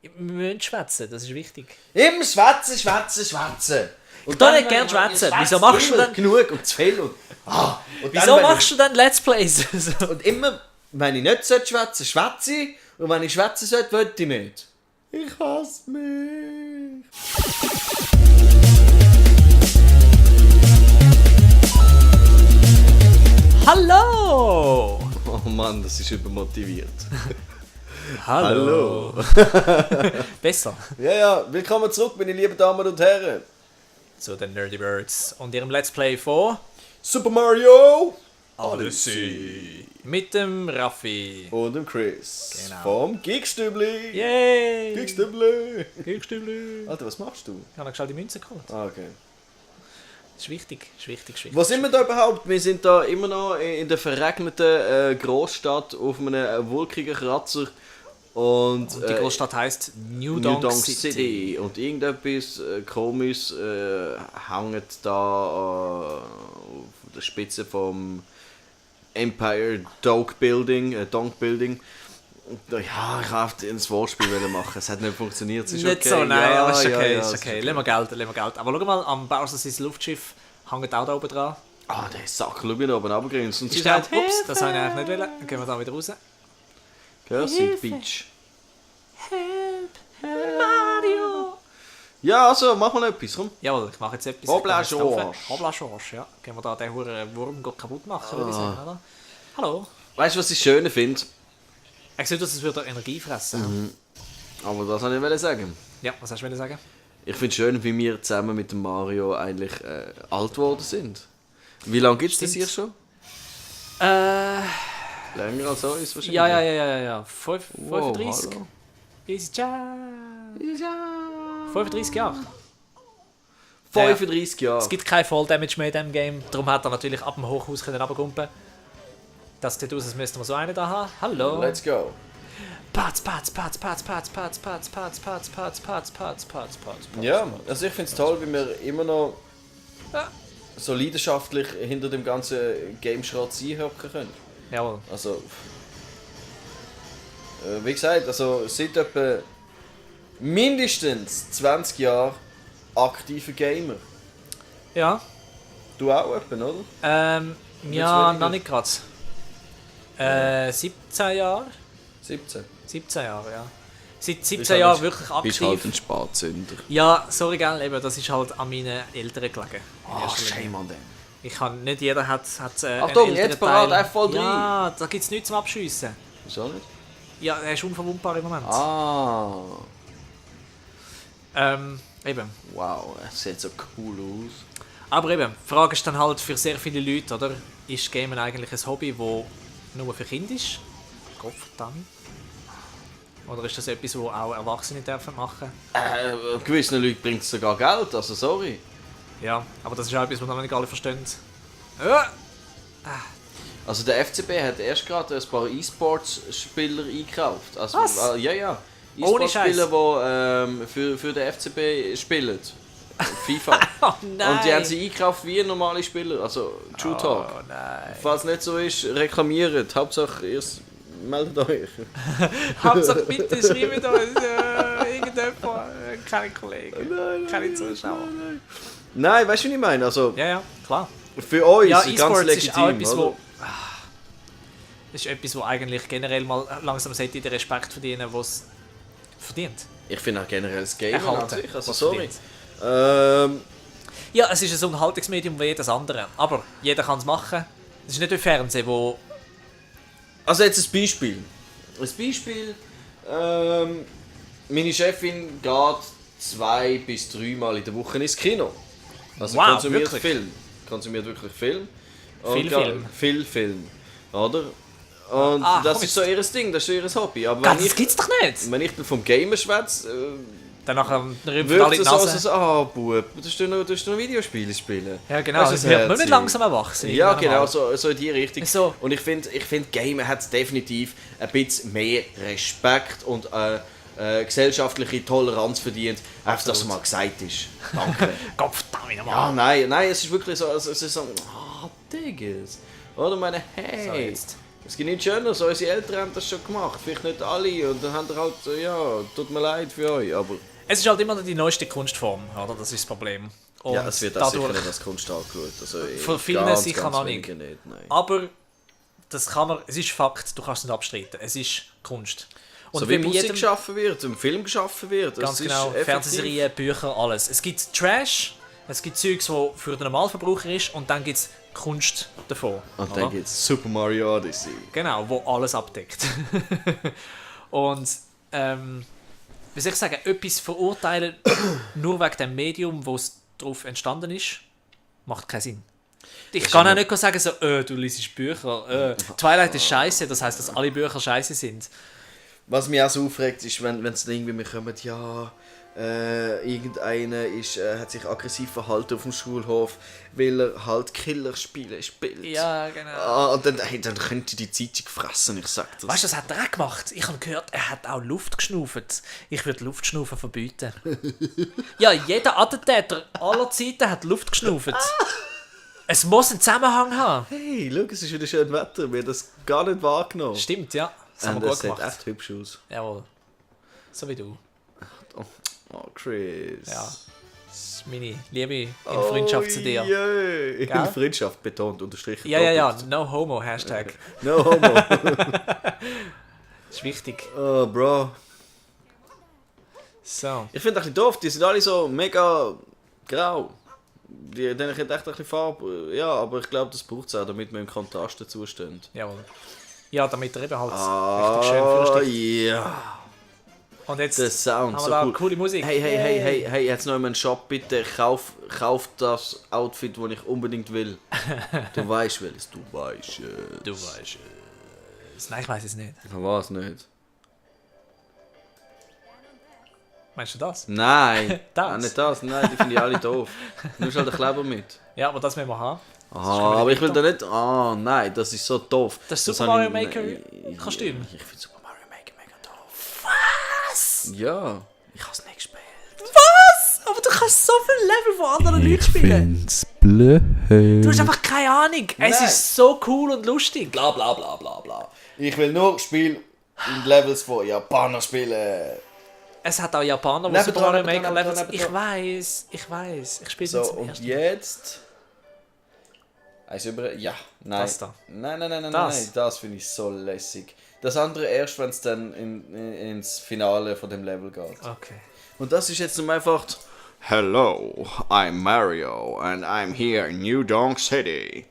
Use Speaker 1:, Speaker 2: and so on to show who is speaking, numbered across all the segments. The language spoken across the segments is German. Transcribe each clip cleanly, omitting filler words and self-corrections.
Speaker 1: Wir müssen schwätzen, das ist wichtig.
Speaker 2: Immer schwätzen.
Speaker 1: Ich kann nicht gerne schwätzen. Wieso machst du dann...
Speaker 2: Genug und zu viel. Und
Speaker 1: Wieso machst du dann Let's Plays?
Speaker 2: Und immer, wenn ich nicht schwätzen schwätze ich. Und wenn ich schwätzen sollte, will ich nicht. Ich hasse mich.
Speaker 1: Hallo!
Speaker 2: Oh Mann, das ist übermotiviert.
Speaker 1: Hallo! Besser.
Speaker 2: Ja, willkommen zurück, meine lieben Damen und Herren.
Speaker 1: Zu den Nerdy Birds und ihrem Let's Play von
Speaker 2: Super Mario
Speaker 1: Odyssey. Mit dem Raffi.
Speaker 2: und dem Chris.
Speaker 1: Genau.
Speaker 2: Vom Geekstübli.
Speaker 1: Yay!
Speaker 2: Geekstübli.
Speaker 1: Geekstübli.
Speaker 2: Alter, was machst du?
Speaker 1: Ich habe noch schnell die Münze geholt.
Speaker 2: Ah, okay.
Speaker 1: Das ist wichtig, wichtig.
Speaker 2: Wo sind wir da überhaupt? Wir sind da immer noch in der verregneten Großstadt auf einem wolkigen Kratzer. Und
Speaker 1: Die Großstadt heisst New
Speaker 2: New
Speaker 1: Donk
Speaker 2: Donk
Speaker 1: City.
Speaker 2: City. Und irgendetwas komisches hängt da auf der Spitze vom Empire Donk Building. Ja, ich wollte ins Wortspiel machen. Es hat nicht funktioniert. Es ist
Speaker 1: Nicht
Speaker 2: okay.
Speaker 1: so, nein,
Speaker 2: ja,
Speaker 1: aber ist okay,
Speaker 2: ja,
Speaker 1: ist okay. Lassen wir Geld. Aber schau mal, am Bowser sein Luftschiff hängt auch da oben dran.
Speaker 2: Ah, der Sack, schau mir da oben runtergegrinst. Und sie
Speaker 1: Ist der,
Speaker 2: sagt,
Speaker 1: ups, das wollte ich eigentlich nicht wollen. Dann gehen wir da wieder raus.
Speaker 2: Cursing Beach.
Speaker 1: Help, Mario!
Speaker 2: Ja, also, mach mal etwas, komm.
Speaker 1: Jawohl, ich mache jetzt etwas.
Speaker 2: Hobla Schorsch.
Speaker 1: Hobla Schorsch, ja. Gehen wir da den huren Wurm kaputt machen, würde ich sagen, oder? Hallo.
Speaker 2: Weißt du, was ich schön finde?
Speaker 1: Ich sehe, dass es wieder Energie fressen.
Speaker 2: Aber das wollte ich nicht sagen.
Speaker 1: Ja, was hast du sagen?
Speaker 2: Ich finde es schön, wie wir zusammen mit dem Mario eigentlich alt geworden sind. Wie lange gibt es das hier schon? Länger als uns wahrscheinlich.
Speaker 1: Ja. 35.
Speaker 2: Wow, hallo.
Speaker 1: Easy Jazz. 35 Jahre.
Speaker 2: 35 Jahre.
Speaker 1: Es gibt kein Fall Damage mehr in diesem Game. Darum hat er natürlich ab dem Hochhaus runtergumpen. Das sieht aus, als müssten wir so einen da haben. Hallo.
Speaker 2: Let's go.
Speaker 1: Patz.
Speaker 2: Ja, also ich finde es toll, wie wir immer noch so leidenschaftlich hinter dem ganzen Game-Schrott einhocken können.
Speaker 1: Jawohl.
Speaker 2: Also, wie gesagt, also seit etwa mindestens 20 Jahren aktiver Gamer.
Speaker 1: Ja.
Speaker 2: Du auch etwa, oder?
Speaker 1: Ja,
Speaker 2: weniger?
Speaker 1: noch nicht gerade. 17 Jahre?
Speaker 2: 17.
Speaker 1: 17 Jahre, ja. Seit
Speaker 2: Bist
Speaker 1: 17
Speaker 2: halt
Speaker 1: Jahren
Speaker 2: ein-
Speaker 1: wirklich aktiv.
Speaker 2: Bist halt ein Spatzünder.
Speaker 1: Ja, sorry, gell, eben, das ist halt an meinen Eltern gelegen.
Speaker 2: Ah, shame on them.
Speaker 1: Ich kann, nicht jeder hat
Speaker 2: Achtung, jetzt parat, F-Voll 3.
Speaker 1: Ja, da gibt es nichts zum Abschiessen.
Speaker 2: Wieso nicht?
Speaker 1: Ja, er ist unverwundbar im Moment.
Speaker 2: Ah,
Speaker 1: Eben.
Speaker 2: wow, es sieht so cool aus.
Speaker 1: Aber eben, die Frage ist dann halt für sehr viele Leute, oder? Ist Gamen eigentlich ein Hobby, das nur für Kinder ist? Gottverdammt. Oder ist das etwas, das auch Erwachsene dürfen machen?
Speaker 2: Gewissen Leuten bringt es sogar Geld, also sorry.
Speaker 1: Ja, aber das ist auch etwas, was noch nicht alle verstehen.
Speaker 2: Also der FCB hat erst gerade ein paar E-Sports-Spieler eingekauft. Also,
Speaker 1: Was?
Speaker 2: Ja.
Speaker 1: Ohne
Speaker 2: E-Sports-Spieler, die für den FCB spielen. FIFA.
Speaker 1: Oh nein!
Speaker 2: Und die haben sie eingekauft wie normale Spieler. Also True Talk.
Speaker 1: Oh nein.
Speaker 2: Falls es nicht so ist, reklamiert. Hauptsache, ihr meldet euch.
Speaker 1: Hauptsache bitte schreibt uns irgendjemand, keine Kollegen, keine Zuschauer.
Speaker 2: Nein, weißt du, was ich meine? Also,
Speaker 1: Ja, klar.
Speaker 2: für uns
Speaker 1: Ja,
Speaker 2: ganz
Speaker 1: E-Sports ist auch
Speaker 2: legitim,
Speaker 1: etwas,
Speaker 2: oder?
Speaker 1: das ist etwas, wo eigentlich generell mal langsam sollte den Respekt verdienen, was es verdient.
Speaker 2: Ich finde auch generell das Game an
Speaker 1: Erhalten,
Speaker 2: sich, also
Speaker 1: was
Speaker 2: sorry.
Speaker 1: verdient. Ja, es ist ein Unterhaltungsmedium wie jedes andere, aber jeder kann es machen. Es ist nicht wie Fernsehen, wo...
Speaker 2: Also jetzt ein Beispiel. Meine Chefin geht 2 bis 3 Mal in der Woche ins Kino. Also
Speaker 1: Wow,
Speaker 2: konsumiert
Speaker 1: wirklich?
Speaker 2: Film. Konsumiert wirklich Film.
Speaker 1: Viel Film?
Speaker 2: Viel Film. Oder? Und
Speaker 1: Ah,
Speaker 2: das
Speaker 1: komm
Speaker 2: ist so ihr Ding, das ist so ihr Hobby. Aber
Speaker 1: Gott, das gibt's doch nicht!
Speaker 2: wenn ich dann vom Gamer schwätze,
Speaker 1: Danach rümpfen alle
Speaker 2: wirkt
Speaker 1: die
Speaker 2: es so,
Speaker 1: Nase.
Speaker 2: Bub, du tust noch Videospiele spielen.
Speaker 1: Ja, genau.
Speaker 2: Weißt du,
Speaker 1: Es wird nur
Speaker 2: Herzi?
Speaker 1: nicht langsam erwachsen.
Speaker 2: Ja,
Speaker 1: irgendwann
Speaker 2: genau,
Speaker 1: mal.
Speaker 2: so in die Richtung.
Speaker 1: So.
Speaker 2: Und ich finde, Gamer hat definitiv ein bisschen mehr Respekt und gesellschaftliche Toleranz verdient, einfach dass es mal gesagt ist. Danke.
Speaker 1: Gottverdammt
Speaker 2: Ja,
Speaker 1: nochmal.
Speaker 2: nein, es ist wirklich so, es ist so, Diggas. Oder meine,
Speaker 1: So,
Speaker 2: hey,
Speaker 1: jetzt.
Speaker 2: Es gibt nichts Schöneres, unsere Eltern haben das schon gemacht, vielleicht nicht alle und dann haben die halt, ja, tut mir leid für euch, aber...
Speaker 1: Es ist halt immer noch die neueste Kunstform, oder? Das ist das Problem. Und
Speaker 2: ja, es wird auch sicher nicht als Kunst angeschaut. Also
Speaker 1: von vielen sicher noch nicht.
Speaker 2: Nein.
Speaker 1: Aber das kann man, es ist Fakt, du kannst es nicht abstreiten. Es ist Kunst. Und
Speaker 2: so wie Musik geschaffen wird, im Film geschaffen wird.
Speaker 1: Ganz genau, Fernsehserien, Bücher, alles. Es gibt Trash, es gibt Zeugs, das für den Normalverbraucher ist und dann gibt es Kunst davon.
Speaker 2: Und dann gibt es Super Mario Odyssey.
Speaker 1: Genau, wo alles abdeckt. Und wie soll ich sagen, etwas verurteilen nur wegen dem Medium, wo es drauf entstanden ist, macht keinen Sinn. Ich kann auch nicht sagen, so, du liest Bücher, Twilight ist scheiße, das heisst, dass alle Bücher scheiße sind.
Speaker 2: Was mich auch so aufregt, ist, wenn es irgendwie mir kommt, ja, irgendeiner hat sich aggressiv verhalten auf dem Schulhof, weil er halt Killerspiele spielt.
Speaker 1: Ja, genau.
Speaker 2: Und dann könnte die Zeitung fressen, ich sag das.
Speaker 1: Weißt du, das hat er auch gemacht. Ich habe gehört, er hat auch Luft geschnauft. Ich würde Luftschnaufen verbieten. Ja, jeder Attentäter aller Zeiten hat Luft geschnauft. Es muss einen Zusammenhang haben.
Speaker 2: Hey, schau, es ist wieder schön Wetter, wir haben das gar nicht wahrgenommen.
Speaker 1: Stimmt, ja. Das haben
Speaker 2: Und
Speaker 1: wir
Speaker 2: es
Speaker 1: gut
Speaker 2: sieht
Speaker 1: gemacht.
Speaker 2: echt hübsch aus.
Speaker 1: Jawohl. So wie du.
Speaker 2: Oh, Chris.
Speaker 1: Ja. Das ist meine Liebe in Freundschaft zu dir.
Speaker 2: Yeah.
Speaker 1: Gell?
Speaker 2: In Freundschaft betont, unterstrichen.
Speaker 1: Ja. No homo, Hashtag.
Speaker 2: No homo.
Speaker 1: Das ist wichtig.
Speaker 2: Oh, Bro.
Speaker 1: So.
Speaker 2: Ich finde es ein bisschen doof, die sind alle so mega grau. Denen hat echt ein bisschen Farbe. Ja, aber ich glaube, das braucht es auch, damit wir im Kontrast dazu stehen.
Speaker 1: Jawohl. Ja, damit er eben halt richtig schön fürchtet.
Speaker 2: Ja.
Speaker 1: Und jetzt
Speaker 2: Der Sound,
Speaker 1: haben wir
Speaker 2: so
Speaker 1: da
Speaker 2: cool.
Speaker 1: coole Musik.
Speaker 2: Hey, jetzt noch einen Shop, bitte. Kauf das Outfit, das ich unbedingt will. Du weißt welches, du weißt.
Speaker 1: Du weißt Nein, ich weiß es nicht.
Speaker 2: Ich weiß nicht.
Speaker 1: Meinst du das?
Speaker 2: Nein,
Speaker 1: Das?
Speaker 2: Auch nicht das. Nein, die finde ich alle doof. Du hast halt den Kleber mit.
Speaker 1: Ja, aber das müssen wir haben.
Speaker 2: Aber ich will da nicht... Nein, das ist so doof.
Speaker 1: Das Super Mario Maker Kostüm.
Speaker 2: Ich finde Super Mario Maker mega doof.
Speaker 1: Was?
Speaker 2: Ja. Ich habe es nicht gespielt.
Speaker 1: Was? Aber du kannst so viele Level von anderen Leuten spielen.
Speaker 3: Find's blöd.
Speaker 1: Du hast einfach keine Ahnung. Es
Speaker 2: Nein.
Speaker 1: ist so cool und lustig.
Speaker 2: Bla bla bla bla bla. Ich will nur Spiele in Levels von Japaner spielen.
Speaker 1: Es hat auch Japaner, die
Speaker 2: Nebendran,
Speaker 1: Super Mario
Speaker 2: nebendran,
Speaker 1: Maker Levels...
Speaker 2: nebendran.
Speaker 1: Ich weiß. Ich spiele
Speaker 2: So,
Speaker 1: jetzt zum
Speaker 2: und
Speaker 1: ersten.
Speaker 2: jetzt... Eins über... Ja, nein.
Speaker 1: Das da.
Speaker 2: Nein,
Speaker 1: Das?
Speaker 2: das finde ich so lässig. Das andere erst, wenn es dann ins Finale von dem Level geht.
Speaker 1: Okay.
Speaker 2: Und das ist jetzt nur einfach... Hello, I'm Mario and I'm here in New Donk City.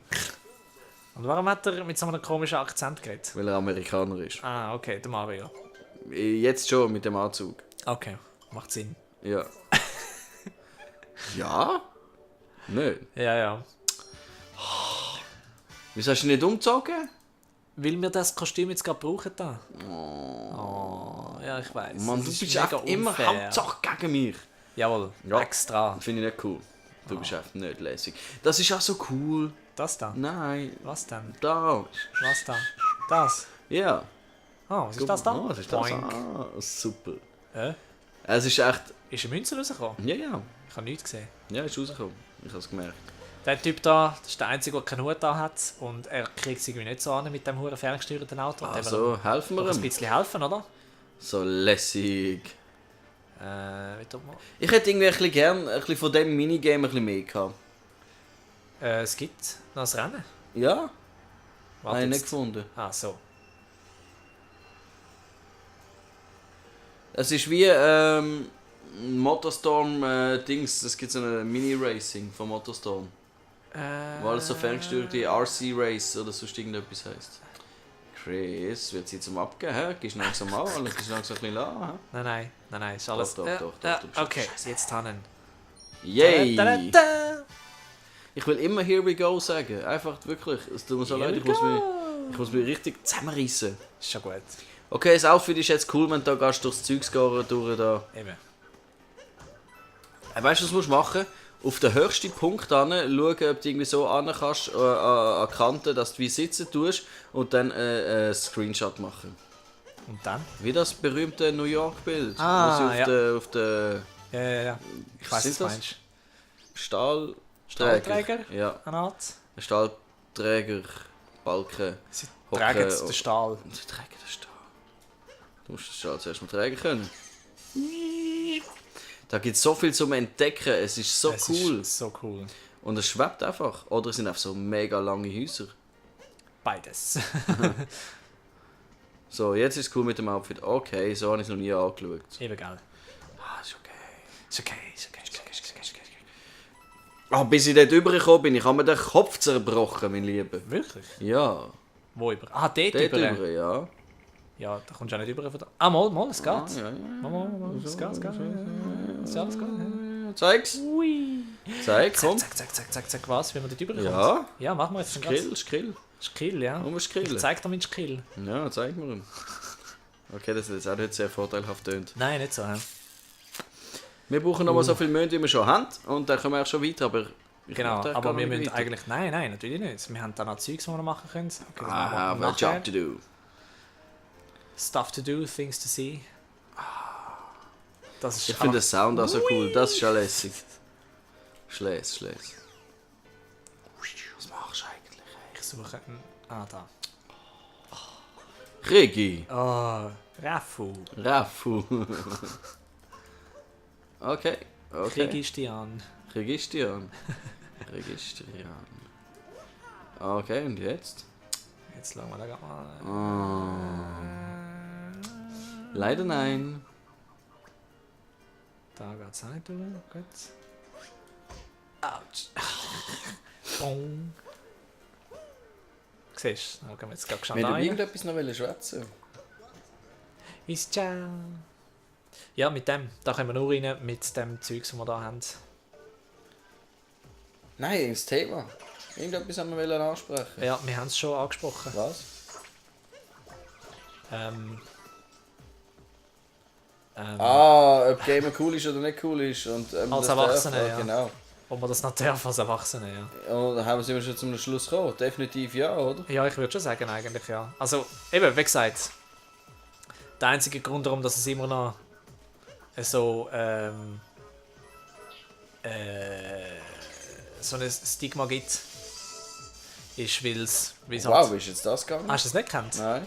Speaker 1: Und warum hat er mit so einem komischen Akzent geredet?
Speaker 2: Weil er Amerikaner ist.
Speaker 1: Ah, okay, der Mario.
Speaker 2: Jetzt schon mit dem Anzug.
Speaker 1: Okay, macht Sinn.
Speaker 2: Ja. Ja? Nicht.
Speaker 1: Ja.
Speaker 2: Wieso hast du nicht umgezogen?
Speaker 1: Weil wir das Kostüm jetzt gerade brauchen da. Oh, ja, ich weiß.
Speaker 2: Mann, du bist einfach immer Hauptsache gegen mich.
Speaker 1: Jawohl,
Speaker 2: Ja.
Speaker 1: extra.
Speaker 2: Finde ich nicht cool. Du bist einfach nicht lässig. Das ist auch so cool.
Speaker 1: Das da?
Speaker 2: Nein.
Speaker 1: Was denn?
Speaker 2: Da.
Speaker 1: Was da? Das?
Speaker 2: Ja.
Speaker 1: Oh, was ist das da?
Speaker 2: Oh, was ist das?
Speaker 1: Boink.
Speaker 2: Super.
Speaker 1: Äh?
Speaker 2: Es ist echt...
Speaker 1: Ist eine Münze rausgekommen?
Speaker 2: Ja.
Speaker 1: Ich habe nichts gesehen.
Speaker 2: Ja, ist rausgekommen. Ich habe es gemerkt.
Speaker 1: Der Typ da, das ist der Einzige, der keinen Hut da hat. Und er kriegt es irgendwie nicht so an mit dem huren ferngesteuerten Auto. Und der will
Speaker 2: Also, helfen wir
Speaker 1: ihm ein
Speaker 2: ihm.
Speaker 1: bisschen helfen, oder?
Speaker 2: So lässig.
Speaker 1: Wie tut man?
Speaker 2: Ich hätte irgendwie ein bisschen gern ein bisschen von dem Minigame ein bisschen mehr gehabt.
Speaker 1: Es gibt noch ein Rennen.
Speaker 2: Ja?
Speaker 1: Warte
Speaker 2: Habe ich nicht
Speaker 1: jetzt.
Speaker 2: gefunden.
Speaker 1: Ah, so.
Speaker 2: Es ist wie Motorstorm Dings, es gibt so ein Mini-Racing von Motorstorm. Wo alles so ferngesteuerte RC Race oder sonst irgendetwas heisst. Chris, wird sie zum Abgeben? Hä? Gehst du langsam an? Oder gehst du langsam ein bisschen an?
Speaker 1: Nein, ist alles...
Speaker 2: Doch, du bist
Speaker 1: okay,
Speaker 2: scheiße.
Speaker 1: jetzt Tannen.
Speaker 2: Yay!
Speaker 1: Da, da, da.
Speaker 2: Ich will immer Here we go sagen. Einfach wirklich. Es tut mir so
Speaker 1: Here
Speaker 2: leid,
Speaker 1: we
Speaker 2: ich muss mich richtig zusammenreißen.
Speaker 1: Ist schon gut.
Speaker 2: Okay, das Outfit ist jetzt cool, wenn du da gehst durchs Zeugs gehen, durch da.
Speaker 1: Eben.
Speaker 2: Weißt du, was musst du machen? Auf den höchsten Punkt schauen, ob du irgendwie so ran kannst, an die Kante, dass du wie sitzen tust und dann einen Screenshot machen.
Speaker 1: Und dann?
Speaker 2: Wie das berühmte New York-Bild.
Speaker 1: Ah,
Speaker 2: wo sie auf den
Speaker 1: Ja. Ich weiß,
Speaker 2: Sind
Speaker 1: was du
Speaker 2: das?
Speaker 1: meinst.
Speaker 2: Stahlträger.
Speaker 1: Stahlträger?
Speaker 2: Ja,
Speaker 1: Eine Art.
Speaker 2: ein Stahlträgerbalken.
Speaker 1: Tragen den Stahl.
Speaker 2: Sie tragen den Stahl. Du musst den Stahl zuerst mal tragen können. Da gibt es so viel zum Entdecken. Es ist so cool.
Speaker 1: Ist so cool.
Speaker 2: Und es schwebt einfach. Oder es sind einfach so mega lange Häuser.
Speaker 1: Beides.
Speaker 2: So, jetzt ist es cool mit dem Outfit. Okay, so habe ich es noch nie angeschaut.
Speaker 1: Eben, gell.
Speaker 2: Ist okay.
Speaker 1: Ist okay, ist okay, ist okay, ist okay, ist okay.
Speaker 2: Ah, bis ich dort rübergekommen bin, ich habe mir den Kopf zerbrochen, mein Lieber.
Speaker 1: Wirklich?
Speaker 2: Ja.
Speaker 1: Wo über? Ah, dort
Speaker 2: Dort
Speaker 1: über?
Speaker 2: über, ja.
Speaker 1: Ja, da kommst du auch nicht über von da. Ah, mal, es geht.
Speaker 2: Ah, ja.
Speaker 1: Mal, es geht, es geht. Ist alles gut?
Speaker 2: Zeig's.
Speaker 1: Ui.
Speaker 2: Zeig, komm.
Speaker 1: Zack, was? Wie man dort überkommt?
Speaker 2: Ja.
Speaker 1: Ja, machen wir jetzt den
Speaker 2: Skrill.
Speaker 1: Skill, ja.
Speaker 2: Warum Skrill?
Speaker 1: Zeig dir meinen Skill.
Speaker 2: Ja, zeig mir ihn. Okay, das hat jetzt auch nicht sehr vorteilhaft tönt.
Speaker 1: Nein, nicht so, ja.
Speaker 2: Wir brauchen noch mal so viel Mühe, wie wir schon haben. Und dann können wir auch schon weiter, aber...
Speaker 1: Genau,
Speaker 2: möchte
Speaker 1: aber
Speaker 2: gar
Speaker 1: wir
Speaker 2: nicht
Speaker 1: müssen
Speaker 2: weiter.
Speaker 1: eigentlich... Nein, natürlich nicht. Wir haben da noch Zeugs, die wir noch machen können. Okay, das
Speaker 2: I
Speaker 1: machen wir
Speaker 2: have a
Speaker 1: nachher.
Speaker 2: job to do.
Speaker 1: Stuff to do, things to see. Das ist
Speaker 2: Ich finde den Sound auch so cool, das ist ja lässig. Schläß.
Speaker 1: Was machst du eigentlich? Ich suche einen... Ah, da.
Speaker 2: Regi.
Speaker 1: Oh, Raffu.
Speaker 2: Raffu. Okay.
Speaker 1: Registian.
Speaker 2: Registrieren. Okay, und jetzt?
Speaker 1: Jetzt schauen wir da gerade mal.
Speaker 2: Leider nein.
Speaker 1: Da geht es auch nicht durch. Gut. Autsch. Bong. Siehst du, da gehen wir jetzt gerade
Speaker 2: Wenn du
Speaker 1: rein.
Speaker 2: irgendetwas noch schwätzen.
Speaker 1: Ist ciao. Ja, mit dem. Da können wir nur rein mit dem Zeugs, das wir da haben.
Speaker 2: Nein, ins Thema. Irgendetwas haben wir ansprechen.
Speaker 1: Ja, wir haben es schon angesprochen.
Speaker 2: Was? Ob Gamer cool ist oder nicht cool ist. Und,
Speaker 1: Als
Speaker 2: das
Speaker 1: Erwachsene,
Speaker 2: darf,
Speaker 1: ja.
Speaker 2: Genau.
Speaker 1: Ob man das noch darf als Erwachsene, ja.
Speaker 2: Und da haben wir schon zum Schluss gekommen. Definitiv ja, oder?
Speaker 1: Ja, ich würde schon sagen, eigentlich, ja. Also, eben, wie gesagt, der einzige Grund, warum dass es immer noch so, so ein Stigma gibt, ist, weil es
Speaker 2: Wow,
Speaker 1: halt...
Speaker 2: wie ist jetzt das gegangen?
Speaker 1: Hast du es nicht gekannt?
Speaker 2: Nein.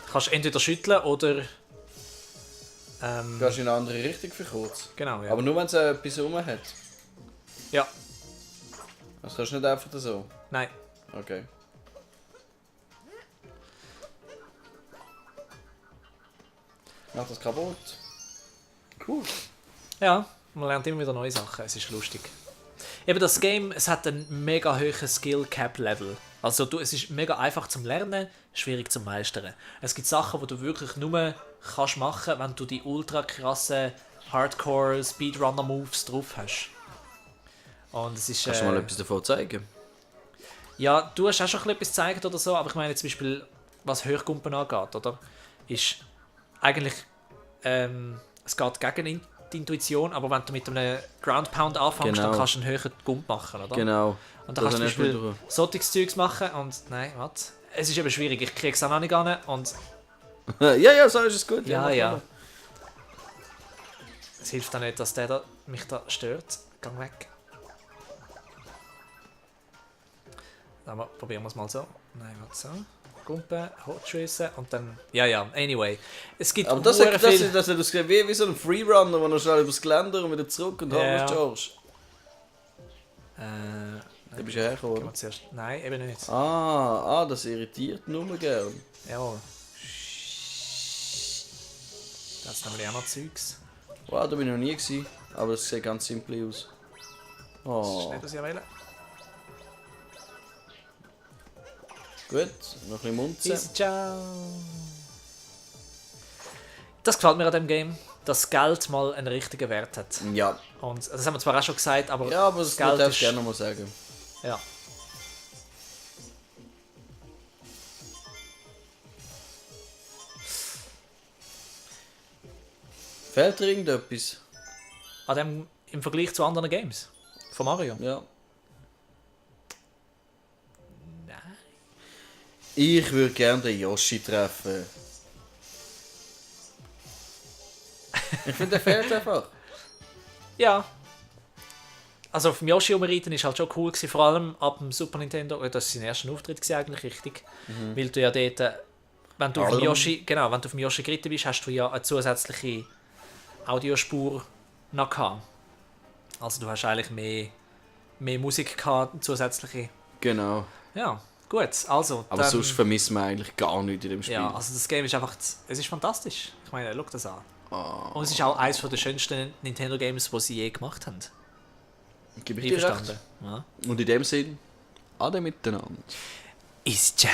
Speaker 1: Du kannst entweder schütteln oder...
Speaker 2: Gehst in eine andere Richtung für kurz.
Speaker 1: Genau, ja.
Speaker 2: Aber nur wenn es etwas rum hat.
Speaker 1: Ja,
Speaker 2: Das kannst du nicht einfach so.
Speaker 1: nein.
Speaker 2: Okay. Mach das kaputt. Cool.
Speaker 1: Ja, man lernt immer wieder neue Sachen, es ist lustig. Eben das Game, es hat einen mega hohen Skill-Cap-Level. Also es ist mega einfach zum Lernen, schwierig zum Meistern. Es gibt Sachen, die du wirklich nur kannst machen, wenn du die ultra krassen Hardcore-Speedrunner-Moves drauf hast. Und es ist...
Speaker 2: Kannst du mal etwas davon zeigen?
Speaker 1: Ja, du hast auch schon etwas gezeigt oder so, aber ich meine zum Beispiel, was Höchkumpen angeht, oder? Ist eigentlich... es geht gegen die Intuition, aber wenn du mit einem Ground Pound anfängst,
Speaker 2: Genau.
Speaker 1: dann kannst du einen höheren Gump machen, oder?
Speaker 2: Genau.
Speaker 1: Und dann kannst du
Speaker 2: habe
Speaker 1: zum
Speaker 2: ich
Speaker 1: Beispiel
Speaker 2: nicht
Speaker 1: solches Zeugs machen und... Nein, warte. Es ist eben schwierig, ich kriege es auch noch nicht an und...
Speaker 2: ja, so ist es gut.
Speaker 1: Ja,
Speaker 2: mach
Speaker 1: ja.
Speaker 2: mal.
Speaker 1: Es hilft auch nicht, dass der da mich da stört. Gang weg. Dann probieren wir es mal so. Nein, warte so. Gumpen, Hotschiessen und dann... Ja, anyway. Es gibt
Speaker 2: Aber das
Speaker 1: hure
Speaker 2: hat
Speaker 1: viel-
Speaker 2: das ausgesehen wie so ein Freerunner, der noch schnell übers Geländer und wieder zurück und
Speaker 1: Ja.
Speaker 2: George.
Speaker 1: Da
Speaker 2: bist du hergekommen, oder?
Speaker 1: zuerst... Nein, eben nicht.
Speaker 2: Das irritiert nur gern.
Speaker 1: Jawohl. Das ist nämlich auch noch Zeugs.
Speaker 2: Wow, da bin ich noch nie gewesen, aber es sieht ganz simpel aus.
Speaker 1: Das ist
Speaker 2: Oh,
Speaker 1: nicht, was ich will.
Speaker 2: gut, noch ein bisschen Munzen.
Speaker 1: Easy, ciao. Das gefällt mir an dem Game, dass Geld mal einen richtigen Wert hat.
Speaker 2: Ja,
Speaker 1: Und das haben wir zwar auch schon gesagt, aber
Speaker 2: ja, aber das darf
Speaker 1: Geld
Speaker 2: ich
Speaker 1: ist...
Speaker 2: gerne noch mal sagen.
Speaker 1: Ja.
Speaker 2: Fehlt dir irgendetwas?
Speaker 1: An dem, im Vergleich zu anderen Games. Von Mario.
Speaker 2: Ja.
Speaker 1: Nein.
Speaker 2: Ich würde gerne den Yoshi treffen. Ich finde, der fehlt einfach.
Speaker 1: Ja. also auf dem Yoshi rumreiten ist halt schon cool gewesen, vor allem ab dem Super Nintendo, das war sein erster Auftritt gewesen, eigentlich richtig, weil du ja dort, wenn du auf dem Yoshi geritten bist, hast du ja eine zusätzliche Audiospur noch gehabt. Also du hast eigentlich mehr Musik gehabt, zusätzliche.
Speaker 2: Genau.
Speaker 1: Ja, gut, also.
Speaker 2: Aber sonst vermissen wir eigentlich gar nichts in dem Spiel.
Speaker 1: Ja, also das Game ist einfach, es ist fantastisch. Ich meine, schau das an. Und es ist auch eines der schönsten Nintendo-Games, die sie je gemacht haben.
Speaker 2: Gebe ich dir recht.
Speaker 1: Ja.
Speaker 2: Und in dem Sinn, ade miteinander.
Speaker 1: Ist ja.